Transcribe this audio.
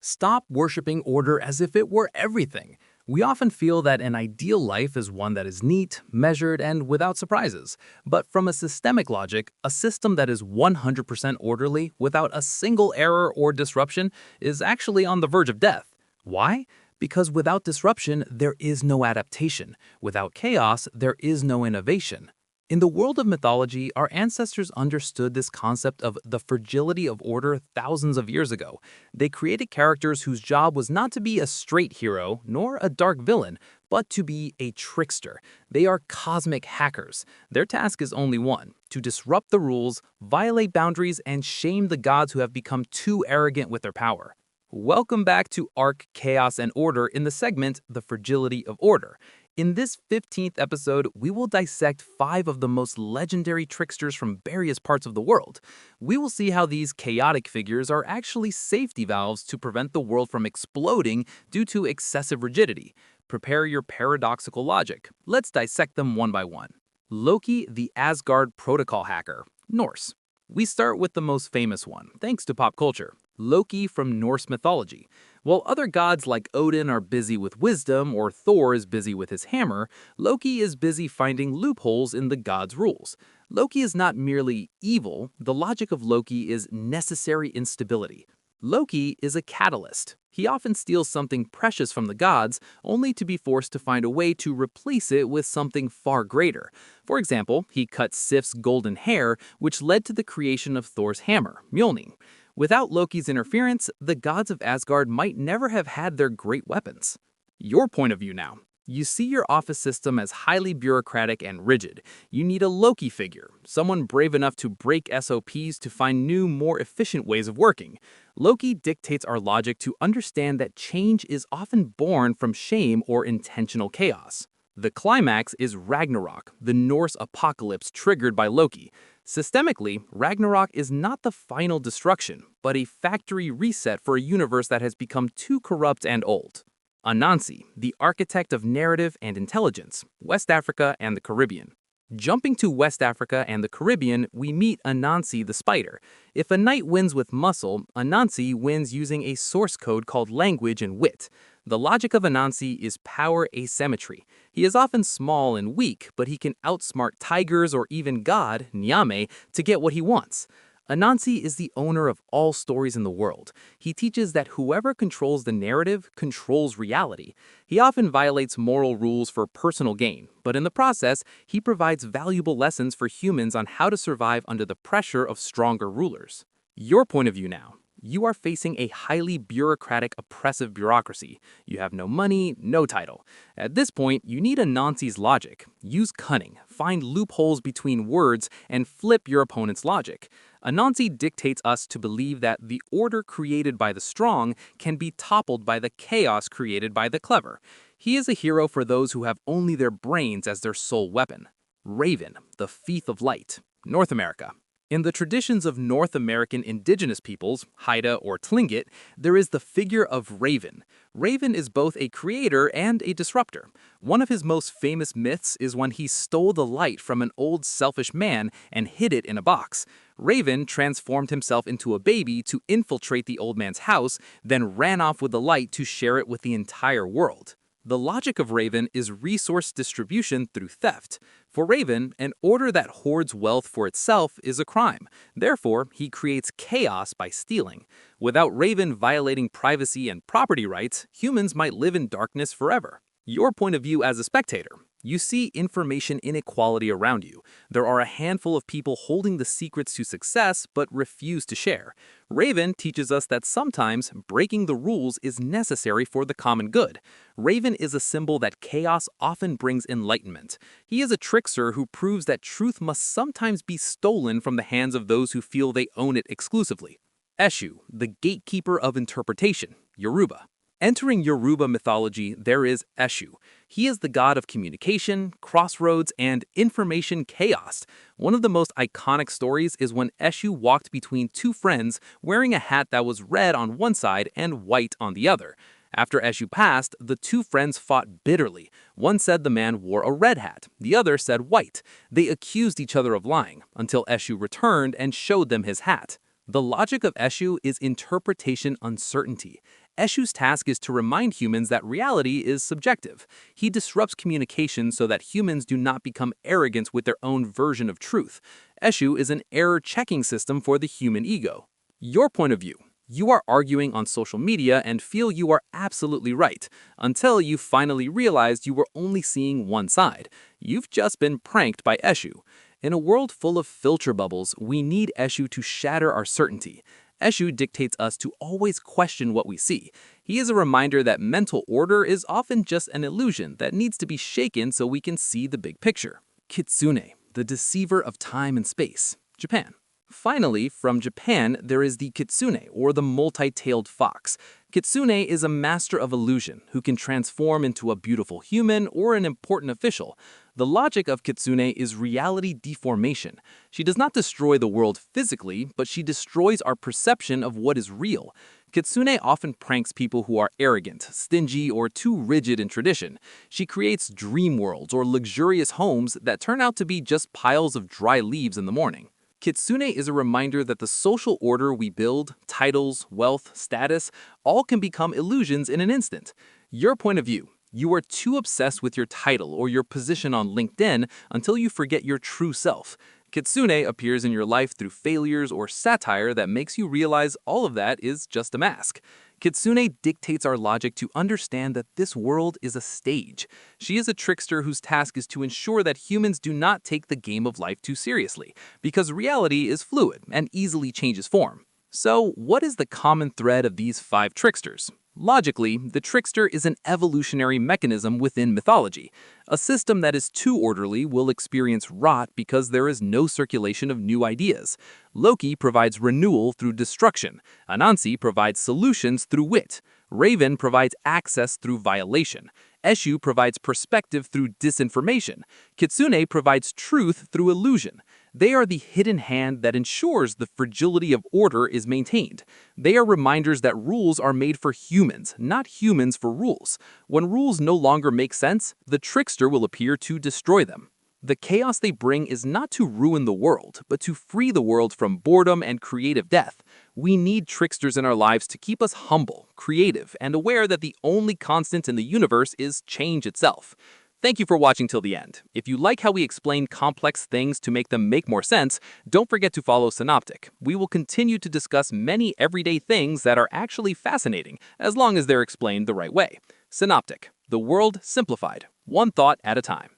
Stop worshiping order as if it were everything. We often feel that an ideal life is one that is neat, measured, and without surprises. But from a systemic logic, a system that is 100% orderly without a single error or disruption is actually on the verge of death. Why? Because without disruption, there is no adaptation. Without chaos, there is no innovation. In the world of mythology, our ancestors understood this concept of the fragility of order thousands of years ago. They created characters whose job was not to be a straight hero, nor a dark villain, but to be a trickster. They are cosmic hackers. Their task is only one: to disrupt the rules, violate boundaries, and shame the gods who have become too arrogant with their power. Welcome back to Arc, Chaos, and Order in the segment, The Fragility of Order. In this 15th episode, we will dissect 5 of the most legendary tricksters from various parts of the world. We will see how these chaotic figures are actually safety valves to prevent the world from exploding due to excessive rigidity. Prepare your paradoxical logic. Let's dissect them one by one. Loki, the Asgard protocol hacker, Norse. We start with the most famous one, thanks to pop culture. Loki from Norse mythology. While other gods like Odin are busy with wisdom or Thor is busy with his hammer, Loki is busy finding loopholes in the gods' rules. Loki is not merely evil, the logic of Loki is necessary instability. Loki is a catalyst. He often steals something precious from the gods, only to be forced to find a way to replace it with something far greater. For example, he cut Sif's golden hair, which led to the creation of Thor's hammer, Mjolnir. Without Loki's interference, the gods of Asgard might never have had their great weapons. Your point of view now. You see your office system as highly bureaucratic and rigid. You need a Loki figure, someone brave enough to break SOPs to find new, more efficient ways of working. Loki dictates our logic to understand that change is often born from shame or intentional chaos. The climax is Ragnarok, the Norse apocalypse triggered by Loki. Systemically, Ragnarok is not the final destruction, but a factory reset for a universe that has become too corrupt and old. Anansi, the architect of narrative and intelligence, West Africa and the Caribbean. Jumping to West Africa and the Caribbean, we meet Anansi the spider. If a knight wins with muscle, Anansi wins using a source code called language and wit. The logic of Anansi is power asymmetry. He is often small and weak, but he can outsmart tigers or even God, Nyame, to get what he wants. Anansi is the owner of all stories in the world. He teaches that whoever controls the narrative controls reality. He often violates moral rules for personal gain, but in the process, he provides valuable lessons for humans on how to survive under the pressure of stronger rulers. Your point of view now. You are facing a highly bureaucratic, oppressive bureaucracy. You have no money, no title. At this point, you need Anansi's logic. Use cunning, find loopholes between words, and flip your opponent's logic. Anansi dictates us to believe that the order created by the strong can be toppled by the chaos created by the clever. He is a hero for those who have only their brains as their sole weapon. Raven, the thief of light, North America. In the traditions of North American indigenous peoples, Haida or Tlingit, there is the figure of Raven. Raven is both a creator and a disruptor. One of his most famous myths is when he stole the light from an old selfish man and hid it in a box. Raven transformed himself into a baby to infiltrate the old man's house, then ran off with the light to share it with the entire world. The logic of Raven is resource distribution through theft. For Raven, an order that hoards wealth for itself is a crime. Therefore, he creates chaos by stealing. Without Raven violating privacy and property rights, humans might live in darkness forever. Your point of view as a spectator. You see information inequality around you. There are a handful of people holding the secrets to success but refuse to share. Raven teaches us that sometimes breaking the rules is necessary for the common good. Raven is a symbol that chaos often brings enlightenment. He is a trickster who proves that truth must sometimes be stolen from the hands of those who feel they own it exclusively. Eshu, the gatekeeper of interpretation, Yoruba. Entering Yoruba mythology, there is Eshu. He is the god of communication, crossroads, and information chaos. One of the most iconic stories is when Eshu walked between two friends wearing a hat that was red on one side and white on the other. After Eshu passed, the two friends fought bitterly. One said the man wore a red hat, the other said white. They accused each other of lying, until Eshu returned and showed them his hat. The logic of Eshu is interpretation uncertainty. Eshu's task is to remind humans that reality is subjective. He disrupts communication so that humans do not become arrogant with their own version of truth. Eshu is an error-checking system for the human ego. Your point of view. You are arguing on social media and feel you are absolutely right, until you finally realized you were only seeing one side. You've just been pranked by Eshu. In a world full of filter bubbles, we need Eshu to shatter our certainty. Eshu dictates us to always question what we see. He is a reminder that mental order is often just an illusion that needs to be shaken so we can see the big picture. Kitsune, the deceiver of time and space. Japan. Finally, from Japan, there is the Kitsune, or the multi-tailed fox. Kitsune is a master of illusion who can transform into a beautiful human or an important official. The logic of Kitsune is reality deformation. She does not destroy the world physically, but she destroys our perception of what is real. Kitsune often pranks people who are arrogant, stingy, or too rigid in tradition. She creates dream worlds or luxurious homes that turn out to be just piles of dry leaves in the morning. Kitsune is a reminder that the social order we build, titles, wealth, status, all can become illusions in an instant. Your point of view. You are too obsessed with your title or your position on LinkedIn until you forget your true self. Kitsune appears in your life through failures or satire that makes you realize all of that is just a mask. Kitsune dictates our logic to understand that this world is a stage. She is a trickster whose task is to ensure that humans do not take the game of life too seriously, because reality is fluid and easily changes form. So, what is the common thread of these 5 tricksters? Logically, the trickster is an evolutionary mechanism within mythology. A system that is too orderly will experience rot because there is no circulation of new ideas. Loki provides renewal through destruction. Anansi provides solutions through wit. Raven provides access through violation. Eshu provides perspective through disinformation. Kitsune provides truth through illusion. They are the hidden hand that ensures the fragility of order is maintained. They are reminders that rules are made for humans, not humans for rules. When rules no longer make sense, the trickster will appear to destroy them. The chaos they bring is not to ruin the world, but to free the world from boredom and creative death. We need tricksters in our lives to keep us humble, creative, and aware that the only constant in the universe is change itself. Thank you for watching till the end. If you like how we explain complex things to make them make more sense, don't forget to follow Synoptic. We will continue to discuss many everyday things that are actually fascinating, as long as they're explained the right way. Synoptic, the world simplified, one thought at a time.